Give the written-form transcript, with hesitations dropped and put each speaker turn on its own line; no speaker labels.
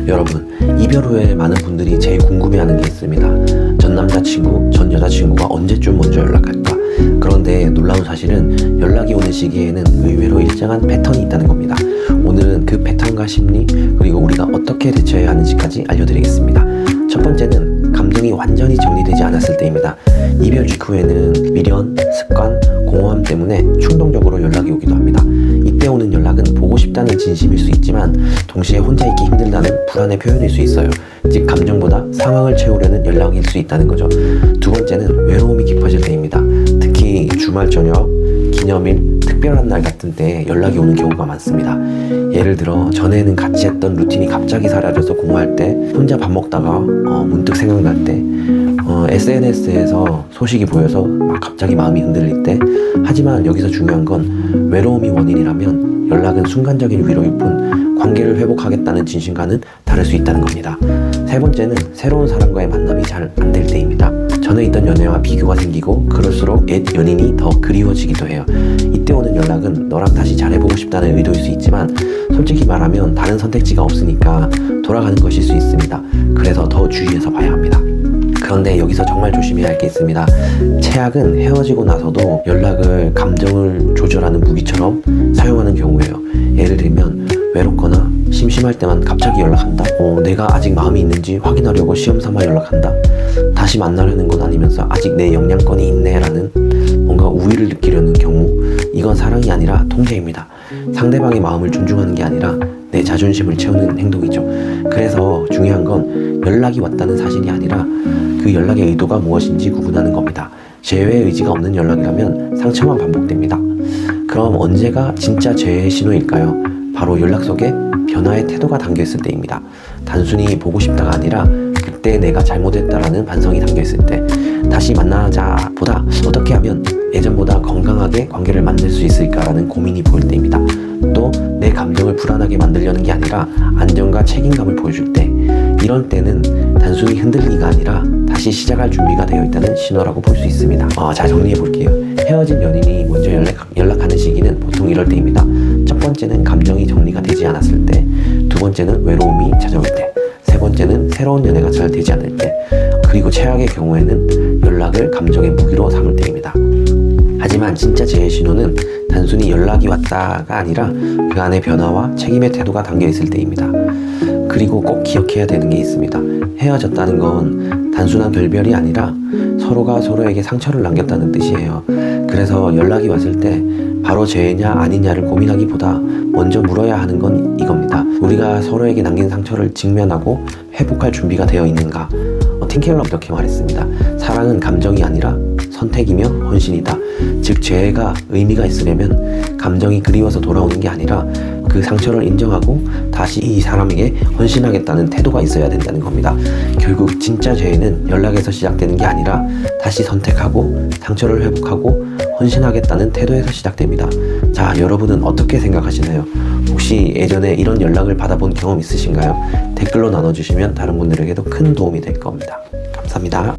여러분, 이별 후에 많은 분들이 제일 궁금해하는 게 있습니다. 전 남자친구, 전 여자친구가 언제쯤 먼저 연락할까? 그런데 놀라운 사실은 연락이 오는 시기에는 의외로 일정한 패턴이 있다는 겁니다. 오늘은 그 패턴과 심리, 그리고 우리가 어떻게 대처해야 하는지까지 알려드리겠습니다. 첫 번째는 감정이 완전히 정리되지 않았을 때입니다. 이별 직후에는 미련, 습관, 공허함 때문에 충동적으로 연락이 오기도 합니다. 이때 오는 연락은 보고 싶다는 진심일 수 있지만 동시에 혼자 있기 힘들다는 불안의 표현일 수 있어요. 즉 감정보다 상황을 채우려는 연락일 수 있다는 거죠. 두 번째는 외로움이 깊어질 때입니다. 특히 주말 저녁, 기념일, 특별한 날 같은 때 연락이 오는 경우가 많습니다. 예를 들어 전에는 같이 했던 루틴이 갑자기 사라져서 공허할 때, 혼자 밥 먹다가 문득 생각날 때, SNS에서 소식이 보여서 막 갑자기 마음이 흔들릴 때. 하지만 여기서 중요한 건 외로움이 원인이라면 연락은 순간적인 위로일 뿐 관계를 회복하겠다는 진심과는 다를 수 있다는 겁니다. 세 번째는 새로운 사람과의 만남이 잘 안 될 때입니다. 전에 있던 연애와 비교가 생기고 그럴수록 옛 연인이 더 그리워지기도 해요. 이때 오는 연락은 너랑 다시 잘해보고 싶다는 의도일 수 있지만 솔직히 말하면 다른 선택지가 없으니까 돌아가는 것일 수 있습니다. 그래서 더 주의해서 봐야 합니다. 그런데 여기서 정말 조심해야 할 게 있습니다. 최악은 헤어지고 나서도 연락을 감정을 조절하는 무기처럼 사용하는 경우예요. 예를 들면 외롭거나 심심할 때만 갑자기 연락한다. 내가 아직 마음이 있는지 확인하려고 시험삼아 연락한다. 다시 만나려는 건 아니면서 아직 내 영향권이 있네 라는 뭔가 우위를 느끼려는 경우, 이건 사랑이 아니라 통제입니다. 상대방의 마음을 존중하는 게 아니라 내 자존심을 채우는 행동이죠. 그래서 중요한 건 연락이 왔다는 사실이 아니라 그 연락의 의도가 무엇인지 구분하는 겁니다. 재회의 의지가 없는 연락이라면 상처만 반복됩니다. 그럼 언제가 진짜 재회의 신호일까요? 바로 연락 속에 변화의 태도가 담겨있을 때입니다. 단순히 보고 싶다가 아니라 그때 내가 잘못했다라는 반성이 담겨있을 때, 다시 만나자 보다 어떻게 하면 예전보다 건강하게 관계를 만들 수 있을까라는 고민이 보일 때입니다. 또 내 감정을 불안하게 만들려는 게 아니라 안정과 책임감을 보여줄 때, 이런 때는 단순히 흔들리기가 아니라 다시 시작할 준비가 되어 있다는 신호라고 볼 수 있습니다. 자, 정리해 볼게요. 헤어진 연인이 먼저 연락하는 시기는 보통 이럴 때입니다. 첫 번째는 감정이 정리가 되지 않았을 때, 두 번째는 외로움이 찾아올 때, 세 번째는 새로운 연애가 잘 되지 않을 때, 그리고 최악의 경우에는 연락을 감정의 무기로 삼을 때입니다. 하지만 진짜 재해 신호는 단순히 연락이 왔다가 아니라 그 안에 변화와 책임의 태도가 담겨 있을 때입니다. 그리고 꼭 기억해야 되는 게 있습니다. 헤어졌다는 건 단순한 결별이 아니라 서로가 서로에게 상처를 남겼다는 뜻이에요. 그래서 연락이 왔을 때 바로 재해냐 아니냐를 고민하기보다 먼저 물어야 하는 건 이겁니다. 우리가 서로에게 남긴 상처를 직면하고 회복할 준비가 되어 있는가? 틴켈러가 이렇게 말했습니다. 사랑은 감정이 아니라 선택이며 헌신이다. 즉 재해가 의미가 있으려면 감정이 그리워서 돌아오는 게 아니라 그 상처를 인정하고 다시 이 사람에게 헌신하겠다는 태도가 있어야 된다는 겁니다. 결국 진짜 재해는 연락에서 시작되는 게 아니라 다시 선택하고 상처를 회복하고 헌신하겠다는 태도에서 시작됩니다. 자, 여러분은 어떻게 생각하시나요? 혹시 예전에 이런 연락을 받아본 경험 있으신가요? 댓글로 나눠주시면 다른 분들에게도 큰 도움이 될 겁니다. 감사합니다.